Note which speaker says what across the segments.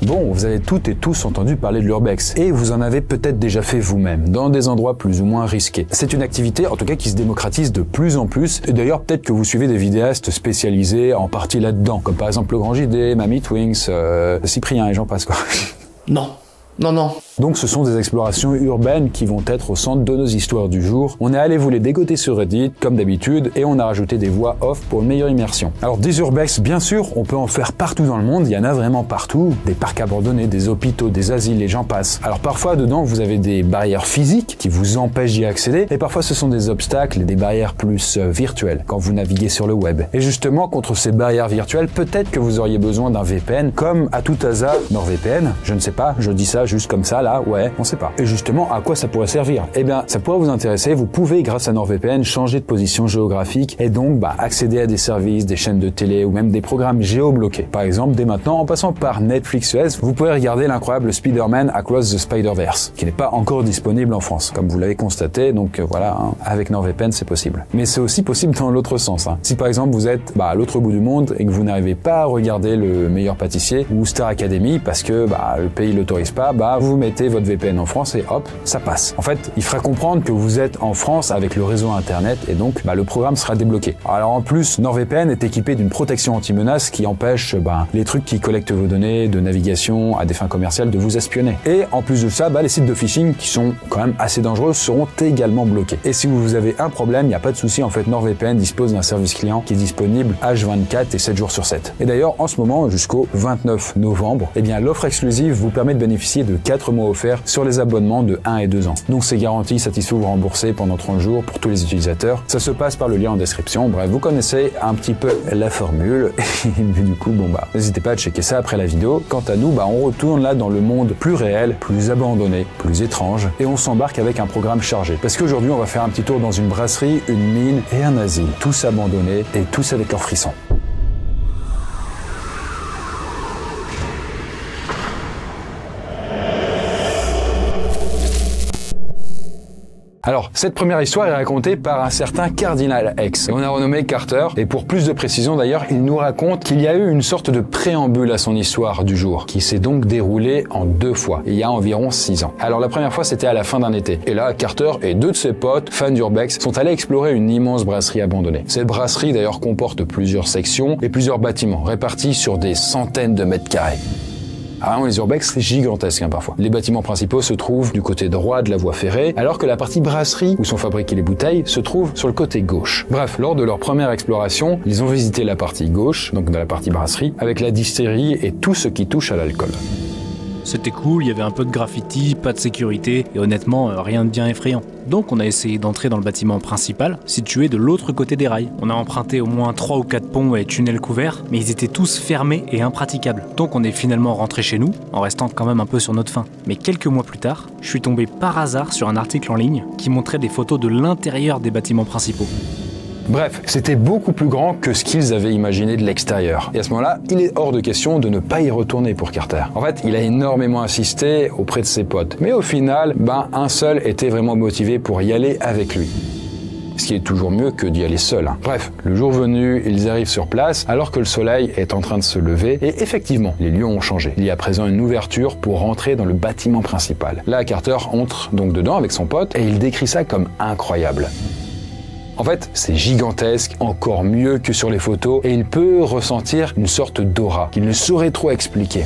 Speaker 1: Bon, vous avez toutes et tous entendu parler de l'urbex, et vous en avez peut-être déjà fait vous-même, dans des endroits plus ou moins risqués. C'est une activité, en tout cas, qui se démocratise de plus en plus, et d'ailleurs, peut-être que vous suivez des vidéastes spécialisés en partie là-dedans, comme par exemple le Grand JD, Mamie Twinks, Cyprien et j'en passe quoi.
Speaker 2: Non. Non, non.
Speaker 1: Donc ce sont des explorations urbaines qui vont être au centre de nos histoires du jour. On est allé vous les dégoter sur Reddit, comme d'habitude, et on a rajouté des voix off pour une meilleure immersion. Alors des urbex, bien sûr, on peut en faire partout dans le monde, il y en a vraiment partout. Des parcs abandonnés, des hôpitaux, des asiles, et j'en passe. Alors parfois, dedans, vous avez des barrières physiques qui vous empêchent d'y accéder, et parfois ce sont des obstacles et des barrières plus virtuelles, quand vous naviguez sur le web. Et justement, contre ces barrières virtuelles, peut-être que vous auriez besoin d'un VPN, comme à tout hasard, NordVPN, je ne sais pas, je dis ça juste comme ça là, ouais, on sait pas. Et justement, à quoi ça pourrait servir? Eh bien, ça pourrait vous intéresser, vous pouvez, grâce à NordVPN, changer de position géographique et donc accéder à des services, des chaînes de télé ou même des programmes géobloqués. Par exemple, dès maintenant, en passant par Netflix US, vous pouvez regarder l'incroyable Spider-Man Across the Spider-Verse, qui n'est pas encore disponible en France, comme vous l'avez constaté, donc voilà, hein, avec NordVPN, c'est possible. Mais c'est aussi possible dans l'autre sens. Hein. Si par exemple, vous êtes à l'autre bout du monde et que vous n'arrivez pas à regarder Le Meilleur Pâtissier ou Star Academy parce que le pays l'autorise pas, vous mettez votre VPN en France et hop, ça passe. En fait, il fera comprendre que vous êtes en France avec le réseau internet et donc le programme sera débloqué. Alors en plus, NordVPN est équipé d'une protection anti-menace qui empêche les trucs qui collectent vos données de navigation à des fins commerciales de vous espionner. Et en plus de ça, les sites de phishing qui sont quand même assez dangereux seront également bloqués. Et si vous avez un problème, il n'y a pas de souci, en fait NordVPN dispose d'un service client qui est disponible H24 et 7 jours sur 7. Et d'ailleurs, en ce moment, jusqu'au 29 novembre, l'offre exclusive vous permet de bénéficier de 4 mois offerts sur les abonnements de 1 et 2 ans. Donc c'est garanti, satisfait ou remboursé pendant 30 jours pour tous les utilisateurs. Ça se passe par le lien en description. Bref, vous connaissez un petit peu la formule. Et du coup, n'hésitez pas à checker ça après la vidéo. Quant à nous, on retourne là dans le monde plus réel, plus abandonné, plus étrange, et on s'embarque avec un programme chargé. Parce qu'aujourd'hui, on va faire un petit tour dans une brasserie, une mine et un asile. Tous abandonnés et tous avec leurs frissons. Alors, cette première histoire est racontée par un certain Cardinal X. On a renommé Carter, et pour plus de précision d'ailleurs, il nous raconte qu'il y a eu une sorte de préambule à son histoire du jour, qui s'est donc déroulée en 2 fois, il y a environ 6 ans. Alors la première fois, c'était à la fin d'un été. Et là, Carter et 2 de ses potes, fans d'urbex, sont allés explorer une immense brasserie abandonnée. Cette brasserie d'ailleurs comporte plusieurs sections et plusieurs bâtiments, répartis sur des centaines de mètres carrés. Vraiment, les urbex, c'est gigantesque parfois. Les bâtiments principaux se trouvent du côté droit de la voie ferrée, alors que la partie brasserie, où sont fabriquées les bouteilles, se trouve sur le côté gauche. Bref, lors de leur première exploration, ils ont visité la partie gauche, donc de la partie brasserie, avec la distillerie et tout ce qui touche à l'alcool.
Speaker 3: C'était cool, il y avait un peu de graffiti, pas de sécurité, et honnêtement, rien de bien effrayant. Donc on a essayé d'entrer dans le bâtiment principal, situé de l'autre côté des rails. On a emprunté au moins 3 ou 4 ponts et tunnels couverts, mais ils étaient tous fermés et impraticables. Donc on est finalement rentré chez nous, en restant quand même un peu sur notre faim. Mais quelques mois plus tard, je suis tombé par hasard sur un article en ligne qui montrait des photos de l'intérieur des bâtiments principaux.
Speaker 1: Bref, c'était beaucoup plus grand que ce qu'ils avaient imaginé de l'extérieur. Et à ce moment-là, il est hors de question de ne pas y retourner pour Carter. En fait, il a énormément insisté auprès de ses potes. Mais au final, un seul était vraiment motivé pour y aller avec lui. Ce qui est toujours mieux que d'y aller seul. Bref, le jour venu, ils arrivent sur place alors que le soleil est en train de se lever et effectivement, les lieux ont changé. Il y a à présent une ouverture pour rentrer dans le bâtiment principal. Là, Carter entre donc dedans avec son pote et il décrit ça comme incroyable. En fait, c'est gigantesque, encore mieux que sur les photos, et il peut ressentir une sorte d'aura qu'il ne saurait trop expliquer.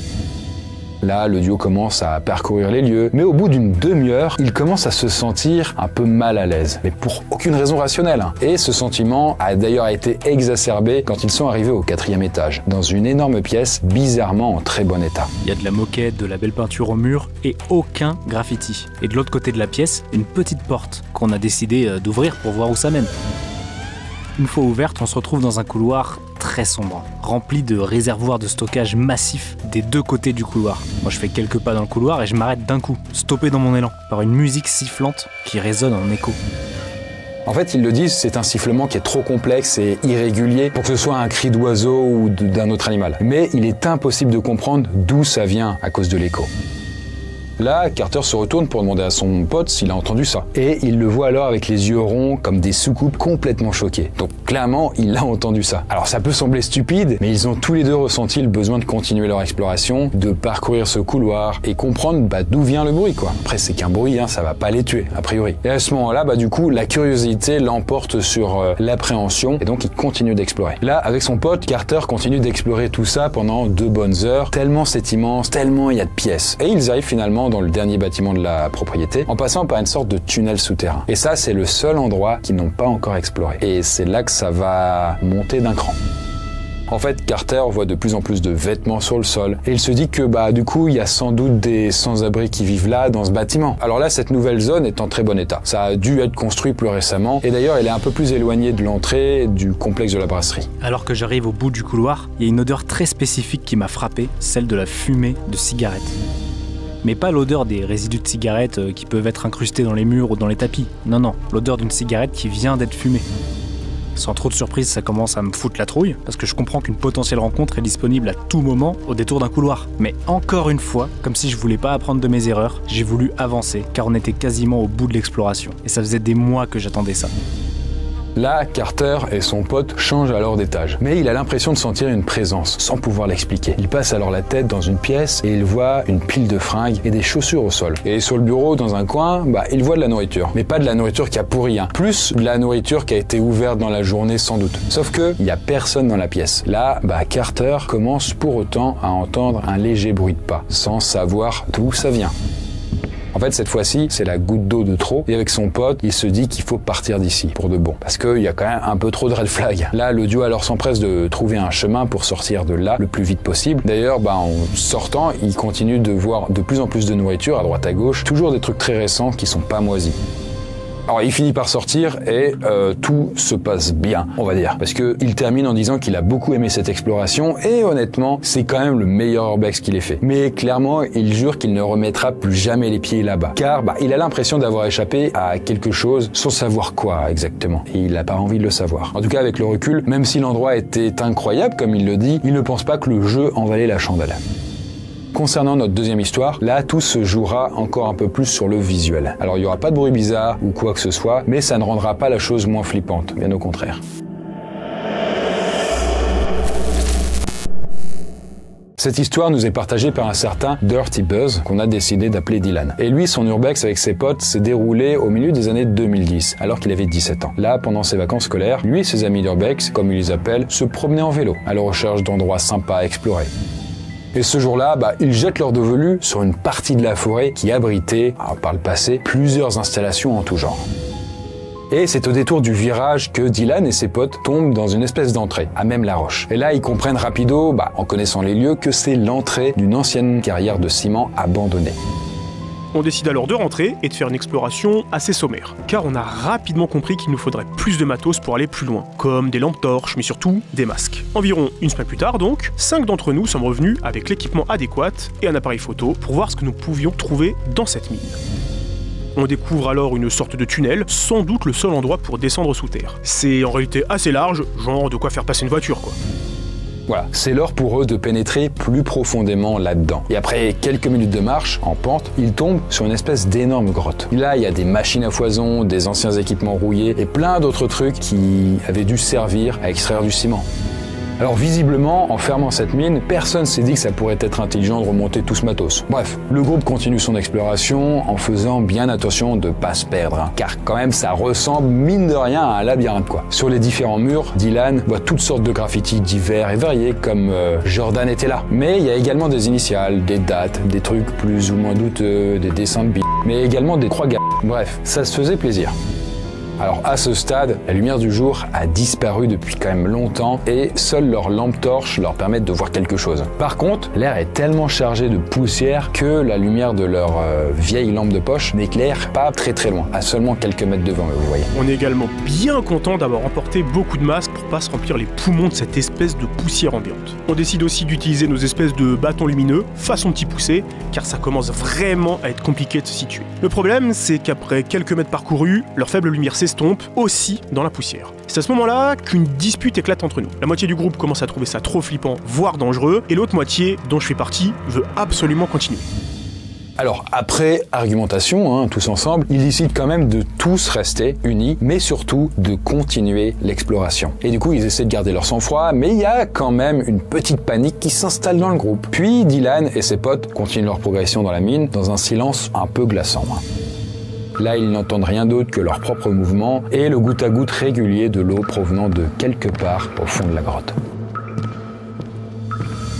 Speaker 1: Là, le duo commence à parcourir les lieux, mais au bout d'une demi-heure, il commence à se sentir un peu mal à l'aise, mais pour aucune raison rationnelle. Et ce sentiment a d'ailleurs été exacerbé quand ils sont arrivés au 4e étage, dans une énorme pièce bizarrement en très bon état.
Speaker 3: Il y a de la moquette, de la belle peinture au mur et aucun graffiti. Et de l'autre côté de la pièce, une petite porte qu'on a décidé d'ouvrir pour voir où ça mène. Une fois ouverte, on se retrouve dans un couloir très sombre, rempli de réservoirs de stockage massifs des 2 côtés du couloir. Moi je fais quelques pas dans le couloir et je m'arrête d'un coup, stoppé dans mon élan, par une musique sifflante qui résonne en écho.
Speaker 1: En fait, ils le disent, c'est un sifflement qui est trop complexe et irrégulier pour que ce soit un cri d'oiseau ou d'un autre animal. Mais il est impossible de comprendre d'où ça vient à cause de l'écho. Là, Carter se retourne pour demander à son pote s'il a entendu ça. Et il le voit alors avec les yeux ronds comme des soucoupes complètement choqués. Donc clairement, il a entendu ça. Alors ça peut sembler stupide, mais ils ont tous les deux ressenti le besoin de continuer leur exploration, de parcourir ce couloir et comprendre d'où vient le bruit quoi. Après c'est qu'un bruit, ça va pas les tuer a priori. Et à ce moment-là, du coup, la curiosité l'emporte sur l'appréhension et donc il continue d'explorer. Là, avec son pote, Carter continue d'explorer tout ça pendant 2 bonnes heures, tellement c'est immense, tellement il y a de pièces. Et ils arrivent finalement dans le dernier bâtiment de la propriété en passant par une sorte de tunnel souterrain. Et ça, c'est le seul endroit qu'ils n'ont pas encore exploré. Et c'est là que ça va monter d'un cran. En fait, Carter voit de plus en plus de vêtements sur le sol et il se dit que du coup, il y a sans doute des sans-abri qui vivent là, dans ce bâtiment. Alors là, cette nouvelle zone est en très bon état. Ça a dû être construit plus récemment et d'ailleurs, elle est un peu plus éloignée de l'entrée du complexe de la brasserie.
Speaker 3: Alors que j'arrive au bout du couloir, il y a une odeur très spécifique qui m'a frappé, celle de la fumée de cigarettes. Mais pas l'odeur des résidus de cigarettes qui peuvent être incrustés dans les murs ou dans les tapis. Non, l'odeur d'une cigarette qui vient d'être fumée. Sans trop de surprise, ça commence à me foutre la trouille, parce que je comprends qu'une potentielle rencontre est disponible à tout moment au détour d'un couloir. Mais encore une fois, comme si je voulais pas apprendre de mes erreurs, j'ai voulu avancer, car on était quasiment au bout de l'exploration. Et ça faisait des mois que j'attendais ça.
Speaker 1: Là, Carter et son pote changent alors d'étage. Mais il a l'impression de sentir une présence, sans pouvoir l'expliquer. Il passe alors la tête dans une pièce et il voit une pile de fringues et des chaussures au sol. Et sur le bureau, dans un coin, il voit de la nourriture. Mais pas de la nourriture qui a pourri, plus de la nourriture qui a été ouverte dans la journée sans doute. Sauf que il y a personne dans la pièce. Là, Carter commence pour autant à entendre un léger bruit de pas, sans savoir d'où ça vient. En fait, cette fois-ci, c'est la goutte d'eau de trop. Et avec son pote, il se dit qu'il faut partir d'ici, pour de bon. Parce qu'il y a quand même un peu trop de red flag. Là, le duo alors s'empresse de trouver un chemin pour sortir de là le plus vite possible. D'ailleurs, en sortant, il continue de voir de plus en plus de nourriture à droite à gauche. Toujours des trucs très récents qui sont pas moisis. Alors il finit par sortir et tout se passe bien, on va dire. Parce qu'il termine en disant qu'il a beaucoup aimé cette exploration et honnêtement, c'est quand même le meilleur urbex qu'il ait fait. Mais clairement, il jure qu'il ne remettra plus jamais les pieds là-bas. Car il a l'impression d'avoir échappé à quelque chose sans savoir quoi exactement. Et il n'a pas envie de le savoir. En tout cas, avec le recul, même si l'endroit était incroyable, comme il le dit, il ne pense pas que le jeu en valait la chandelle. Concernant notre deuxième histoire, là tout se jouera encore un peu plus sur le visuel. Alors il n'y aura pas de bruit bizarre ou quoi que ce soit, mais ça ne rendra pas la chose moins flippante, bien au contraire. Cette histoire nous est partagée par un certain Dirty Buzz qu'on a décidé d'appeler Dylan. Et lui, son urbex avec ses potes s'est déroulé au milieu des années 2010, alors qu'il avait 17 ans. Là, pendant ses vacances scolaires, lui et ses amis d'urbex, comme ils les appellent, se promenaient en vélo, à la recherche d'endroits sympas à explorer. Et ce jour-là, ils jettent leur dévolu sur une partie de la forêt qui abritait, par le passé, plusieurs installations en tout genre. Et c'est au détour du virage que Dylan et ses potes tombent dans une espèce d'entrée, à même la roche. Et là, ils comprennent rapido, en connaissant les lieux, que c'est l'entrée d'une ancienne carrière de ciment abandonnée.
Speaker 4: On décide alors de rentrer et de faire une exploration assez sommaire, car on a rapidement compris qu'il nous faudrait plus de matos pour aller plus loin, comme des lampes torches, mais surtout des masques. Environ une semaine plus tard donc, 5 d'entre nous sommes revenus avec l'équipement adéquat et un appareil photo pour voir ce que nous pouvions trouver dans cette mine. On découvre alors une sorte de tunnel, sans doute le seul endroit pour descendre sous terre. C'est en réalité assez large, genre de quoi faire passer une voiture quoi.
Speaker 1: Voilà, c'est l'heure pour eux de pénétrer plus profondément là-dedans. Et après quelques minutes de marche, en pente, ils tombent sur une espèce d'énorme grotte. Là, il y a des machines à foison, des anciens équipements rouillés et plein d'autres trucs qui avaient dû servir à extraire du ciment. Alors visiblement, en fermant cette mine, personne s'est dit que ça pourrait être intelligent de remonter tout ce matos. Bref, le groupe continue son exploration en faisant bien attention de pas se perdre, car quand même ça ressemble mine de rien à un labyrinthe quoi. Sur les différents murs, Dylan voit toutes sortes de graffitis divers et variés comme Jordan était là. Mais il y a également des initiales, des dates, des trucs plus ou moins douteux, des dessins de mais également des croix gammées. Bref, ça se faisait plaisir. Alors à ce stade, la lumière du jour a disparu depuis quand même longtemps et seules leurs lampes torches leur permettent de voir quelque chose. Par contre, l'air est tellement chargé de poussière que la lumière de leur vieille lampe de poche n'éclaire pas très très loin, à seulement quelques mètres devant eux, vous voyez.
Speaker 4: On est également bien content d'avoir emporté beaucoup de masques pour pas se remplir les poumons de cette espèce de poussière ambiante. On décide aussi d'utiliser nos espèces de bâtons lumineux façon petit poussé, car ça commence vraiment à être compliqué de se situer. Le problème, c'est qu'après quelques mètres parcourus, leur faible lumière s'estompe aussi dans la poussière. C'est à ce moment-là qu'une dispute éclate entre nous. La moitié du groupe commence à trouver ça trop flippant, voire dangereux, et l'autre moitié, dont je fais partie, veut absolument continuer.
Speaker 1: Alors, après argumentation, tous ensemble, il décide quand même de tous rester unis, mais surtout de continuer l'exploration. Et du coup, ils essaient de garder leur sang-froid, mais il y a quand même une petite panique qui s'installe dans le groupe. Puis Dylan et ses potes continuent leur progression dans la mine, dans un silence un peu glaçant. Là, ils n'entendent rien d'autre que leurs propres mouvements et le goutte-à-goutte régulier de l'eau provenant de quelque part au fond de la grotte.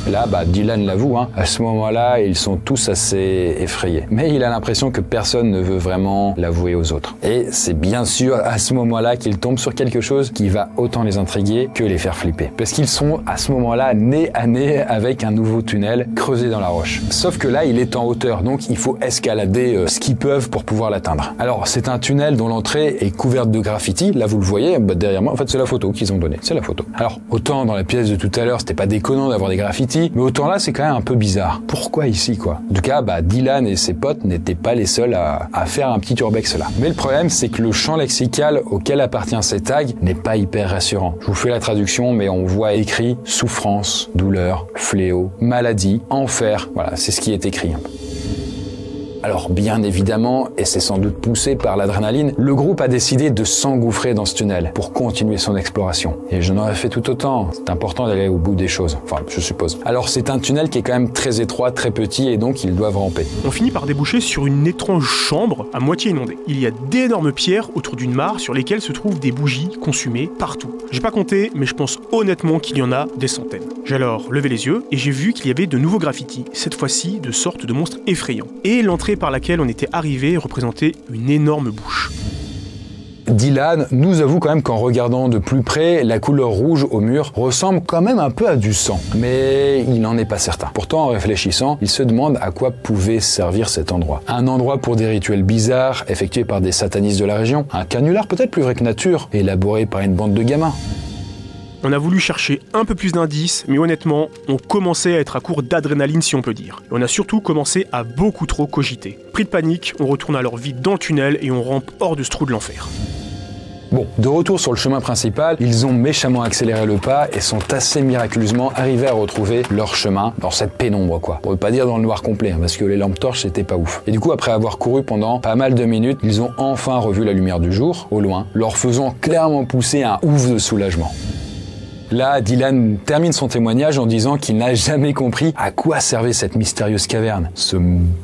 Speaker 1: Là, Dylan l'avoue, à ce moment-là, ils sont tous assez effrayés. Mais il a l'impression que personne ne veut vraiment l'avouer aux autres. Et c'est bien sûr à ce moment-là qu'il tombe sur quelque chose qui va autant les intriguer que les faire flipper. Parce qu'ils sont à ce moment-là nez à nez avec un nouveau tunnel creusé dans la roche. Sauf que là, il est en hauteur, donc il faut escalader ce qu'ils peuvent pour pouvoir l'atteindre. Alors, c'est un tunnel dont l'entrée est couverte de graffiti. Là, vous le voyez, derrière moi. En fait, c'est la photo qu'ils ont donnée. C'est la photo. Alors, autant dans la pièce de tout à l'heure, c'était pas déconnant d'avoir des graffitis, mais autant là, c'est quand même un peu bizarre. Pourquoi ici, quoi? En tout cas, Dylan et ses potes n'étaient pas les seuls à faire un petit urbex là. Mais le problème, c'est que le champ lexical auquel appartient ces tags n'est pas hyper rassurant. Je vous fais la traduction, mais on voit écrit souffrance, douleur, fléau, maladie, enfer. Voilà, c'est ce qui est écrit. Alors bien évidemment, et c'est sans doute poussé par l'adrénaline, le groupe a décidé de s'engouffrer dans ce tunnel pour continuer son exploration. Et je n'aurais fait tout autant. C'est important d'aller au bout des choses, enfin je suppose. Alors c'est un tunnel qui est quand même très étroit, très petit, et donc ils doivent ramper.
Speaker 4: On finit par déboucher sur une étrange chambre à moitié inondée. Il y a d'énormes pierres autour d'une mare sur lesquelles se trouvent des bougies consumées partout. J'ai pas compté, mais je pense honnêtement qu'il y en a des centaines. J'ai alors levé les yeux et j'ai vu qu'il y avait de nouveaux graffitis, cette fois-ci de sortes de monstres effrayants. Et l'entrée par laquelle on était arrivé représentait une énorme bouche.
Speaker 1: Dylan nous avoue quand même qu'en regardant de plus près, la couleur rouge au mur ressemble quand même un peu à du sang. Mais il n'en est pas certain. Pourtant, en réfléchissant, il se demande à quoi pouvait servir cet endroit. Un endroit pour des rituels bizarres effectués par des satanistes de la région. Un canular peut-être plus vrai que nature, élaboré par une bande de gamins.
Speaker 4: On a voulu chercher un peu plus d'indices, mais honnêtement, on commençait à être à court d'adrénaline si on peut dire. Et on a surtout commencé à beaucoup trop cogiter. Pris de panique, on retourne alors vite dans le tunnel et on rampe hors de ce trou de l'enfer.
Speaker 1: Bon, de retour sur le chemin principal, ils ont méchamment accéléré le pas et sont assez miraculeusement arrivés à retrouver leur chemin dans cette pénombre, quoi. Pour ne pas dire dans le noir complet, parce que les lampes torches c'était pas ouf. Et du coup, après avoir couru pendant pas mal de minutes, ils ont enfin revu la lumière du jour, au loin, leur faisant clairement pousser un ouf de soulagement. Là, Dylan termine son témoignage en disant qu'il n'a jamais compris à quoi servait cette mystérieuse caverne, ce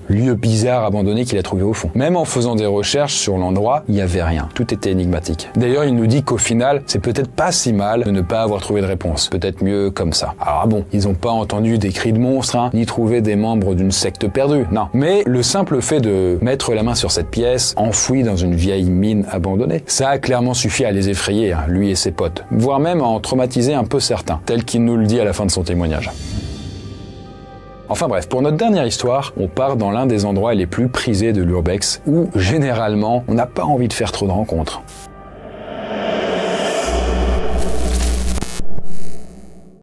Speaker 1: lieu bizarre abandonné qu'il a trouvé au fond. Même en faisant des recherches sur l'endroit, il n'y avait rien. Tout était énigmatique. D'ailleurs, il nous dit qu'au final, c'est peut-être pas si mal de ne pas avoir trouvé de réponse. Peut-être mieux comme ça. Alors bon, ils n'ont pas entendu des cris de monstres, ni trouvé des membres d'une secte perdue, non. Mais le simple fait de mettre la main sur cette pièce, enfouie dans une vieille mine abandonnée, ça a clairement suffi à les effrayer, lui et ses potes. Voire même à en traumatiser un peu certains, tel qu'il nous le dit à la fin de son témoignage. Enfin bref, pour notre dernière histoire, on part dans l'un des endroits les plus prisés de l'urbex, où généralement, on n'a pas envie de faire trop de rencontres.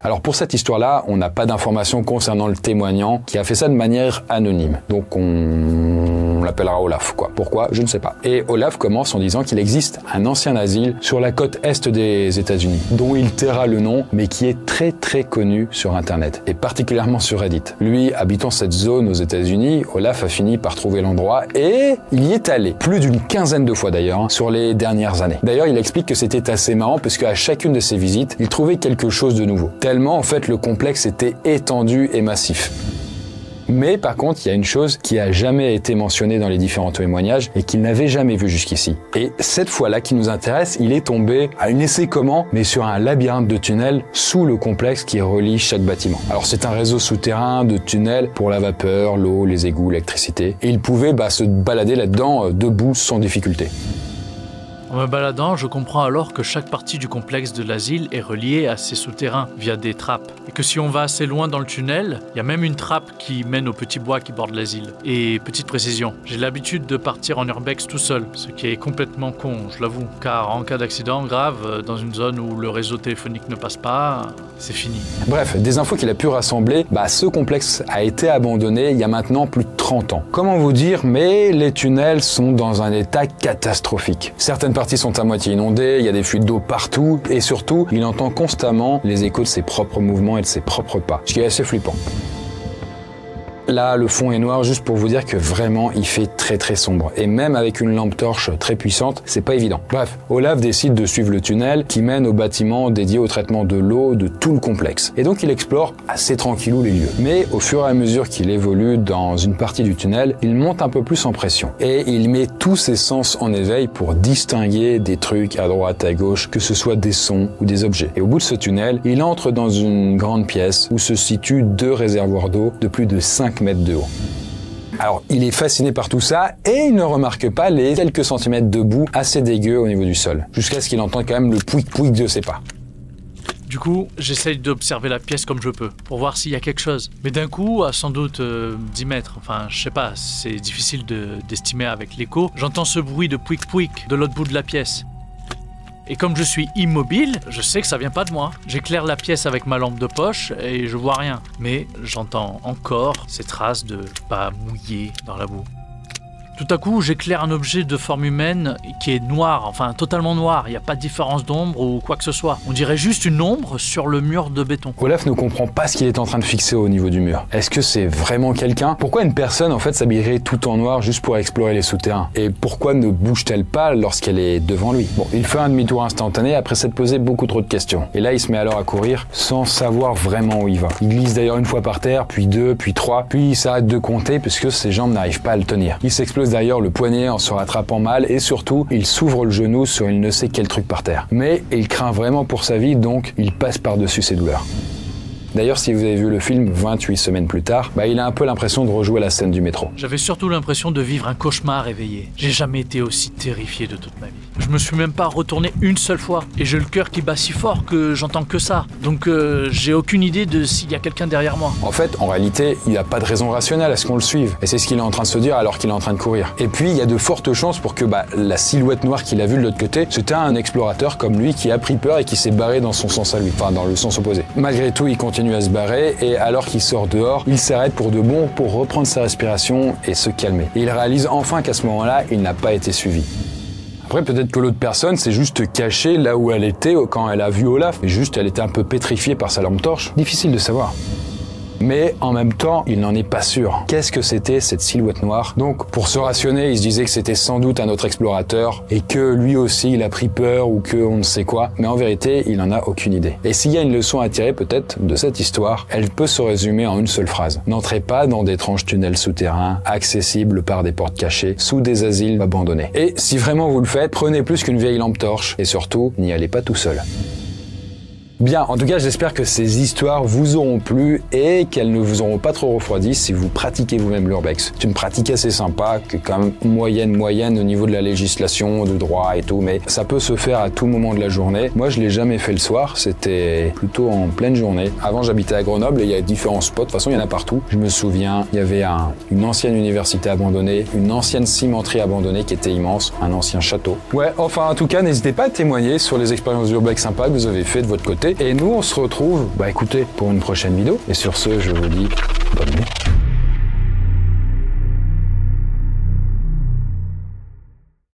Speaker 1: Alors pour cette histoire-là, on n'a pas d'informations concernant le témoignant qui a fait ça de manière anonyme. Donc on l'appellera Olaf, quoi. Pourquoi? Je ne sais pas. Et Olaf commence en disant qu'il existe un ancien asile sur la côte est des États-Unis, dont il taira le nom, mais qui est très très connu sur Internet, et particulièrement sur Reddit. Lui, habitant cette zone aux États-Unis, Olaf a fini par trouver l'endroit et il y est allé, plus d'une quinzaine de fois d'ailleurs, sur les dernières années. D'ailleurs, il explique que c'était assez marrant parce qu'à chacune de ses visites, il trouvait quelque chose de nouveau. Tellement, en fait, le complexe était étendu et massif. Mais par contre, il y a une chose qui a jamais été mentionnée dans les différents témoignages et qu'il n'avait jamais vu jusqu'ici. Et cette fois-là qui nous intéresse, il est tombé à une essai comment, mais sur un labyrinthe de tunnels sous le complexe qui relie chaque bâtiment. Alors c'est un réseau souterrain de tunnels pour la vapeur, l'eau, les égouts, l'électricité. Et il pouvait se balader là-dedans debout sans difficulté.
Speaker 5: En me baladant, je comprends alors que chaque partie du complexe de l'asile est reliée à ces souterrains via des trappes. Et que si on va assez loin dans le tunnel, il y a même une trappe qui mène au petit bois qui borde l'asile. Et petite précision, j'ai l'habitude de partir en urbex tout seul, ce qui est complètement con, je l'avoue. Car en cas d'accident grave, dans une zone où le réseau téléphonique ne passe pas, c'est fini.
Speaker 1: Bref, des infos qu'il a pu rassembler, ce complexe a été abandonné il y a maintenant plus de 30 ans. Comment vous dire, mais les tunnels sont dans un état catastrophique. Certaines parties sont à moitié inondées, il y a des fuites d'eau partout, et surtout, il entend constamment les échos de ses propres mouvements et de ses propres pas, ce qui est assez flippant. là le fond est noir juste pour vous dire que vraiment il fait très sombre. Et même avec une lampe torche très puissante, c'est pas évident. Bref, Olaf décide de suivre le tunnel qui mène au bâtiment dédié au traitement de l'eau de tout le complexe. Et donc il explore assez tranquillou les lieux. Mais au fur et à mesure qu'il évolue dans une partie du tunnel, il monte un peu plus en pression. Et il met tous ses sens en éveil pour distinguer des trucs à droite, à gauche, que ce soit des sons ou des objets. Et au bout de ce tunnel, il entre dans une grande pièce où se situent 2 réservoirs d'eau de plus de 5 mètres de haut. Alors, il est fasciné par tout ça et il ne remarque pas les quelques centimètres de boue assez dégueu au niveau du sol, jusqu'à ce qu'il entende quand même le pouic-pouic de ses pas.
Speaker 5: Du coup, j'essaye d'observer la pièce comme je peux, pour voir s'il y a quelque chose. Mais d'un coup, à sans doute 10 mètres, enfin, je sais pas, c'est difficile d'estimer avec l'écho, j'entends ce bruit de pouic-pouic de l'autre bout de la pièce. Et comme je suis immobile, je sais que ça vient pas de moi. J'éclaire la pièce avec ma lampe de poche et je vois rien. Mais j'entends encore ces traces de pas mouillés dans la boue. Tout à coup, j'éclaire un objet de forme humaine qui est noir, enfin totalement noir. Il n'y a pas de différence d'ombre ou quoi que ce soit. On dirait juste une ombre sur le mur de béton.
Speaker 1: Olaf ne comprend pas ce qu'il est en train de fixer au niveau du mur. Est-ce que c'est vraiment quelqu'un? Pourquoi une personne en fait s'habillerait tout en noir juste pour explorer les souterrains? Et pourquoi ne bouge-t-elle pas lorsqu'elle est devant lui? Bon, il fait un demi-tour instantané après s'être posé beaucoup trop de questions. Et là, il se met alors à courir sans savoir vraiment où il va. Il glisse d'ailleurs une fois par terre, puis 2, puis 3, puis il s'arrête de compter puisque ses jambes n'arrivent pas à le tenir. Il s'explose d'ailleurs le poignet en se rattrapant mal et surtout, il s'ouvre le genou sur il ne sait quel truc par terre. Mais il craint vraiment pour sa vie, donc il passe par-dessus ses douleurs. D'ailleurs, si vous avez vu le film 28 semaines plus tard, il a un peu l'impression de rejouer la scène du métro.
Speaker 5: J'avais surtout l'impression de vivre un cauchemar éveillé. J'ai jamais été aussi terrifié de toute ma vie. Je me suis même pas retourné une seule fois. Et j'ai le cœur qui bat si fort que j'entends que ça. Donc j'ai aucune idée de s'il y a quelqu'un derrière moi.
Speaker 1: En fait, en réalité, il n'y a pas de raison rationnelle à ce qu'on le suive. Et c'est ce qu'il est en train de se dire alors qu'il est en train de courir. Et puis, il y a de fortes chances pour que la silhouette noire qu'il a vue de l'autre côté, c'était un explorateur comme lui qui a pris peur et qui s'est barré dans son sens à lui. Enfin, dans le sens opposé. Malgré tout, il continue à se barrer et alors qu'il sort dehors, il s'arrête pour de bon pour reprendre sa respiration et se calmer. Et il réalise enfin qu'à ce moment-là, il n'a pas été suivi. Après, peut-être que l'autre personne s'est juste cachée là où elle était quand elle a vu Olaf, et juste elle était un peu pétrifiée par sa lampe torche. Difficile de savoir. Mais en même temps, il n'en est pas sûr. Qu'est-ce que c'était cette silhouette noire? Donc, pour se rationner, il se disait que c'était sans doute un autre explorateur et que lui aussi, il a pris peur ou que on ne sait quoi. Mais en vérité, il n'en a aucune idée. Et s'il y a une leçon à tirer peut-être de cette histoire, elle peut se résumer en une seule phrase. N'entrez pas dans d'étranges tunnels souterrains, accessibles par des portes cachées, sous des asiles abandonnés. Et si vraiment vous le faites, prenez plus qu'une vieille lampe torche et surtout, n'y allez pas tout seul. Bien, en tout cas, j'espère que ces histoires vous auront plu et qu'elles ne vous auront pas trop refroidi si vous pratiquez vous-même l'urbex. C'est une pratique assez sympa, qui est quand même moyenne au niveau de la législation, du droit et tout, mais ça peut se faire à tout moment de la journée. Moi, je l'ai jamais fait le soir, c'était plutôt en pleine journée. Avant, j'habitais à Grenoble et il y a différents spots, de toute façon, il y en a partout. Je me souviens, il y avait une ancienne université abandonnée, une ancienne cimenterie abandonnée qui était immense, un ancien château. Ouais, enfin, en tout cas, n'hésitez pas à témoigner sur les expériences d'urbex sympas que vous avez fait de votre côté. Et nous, on se retrouve, écoutez, pour une prochaine vidéo. Et sur ce, je vous dis bonne nuit.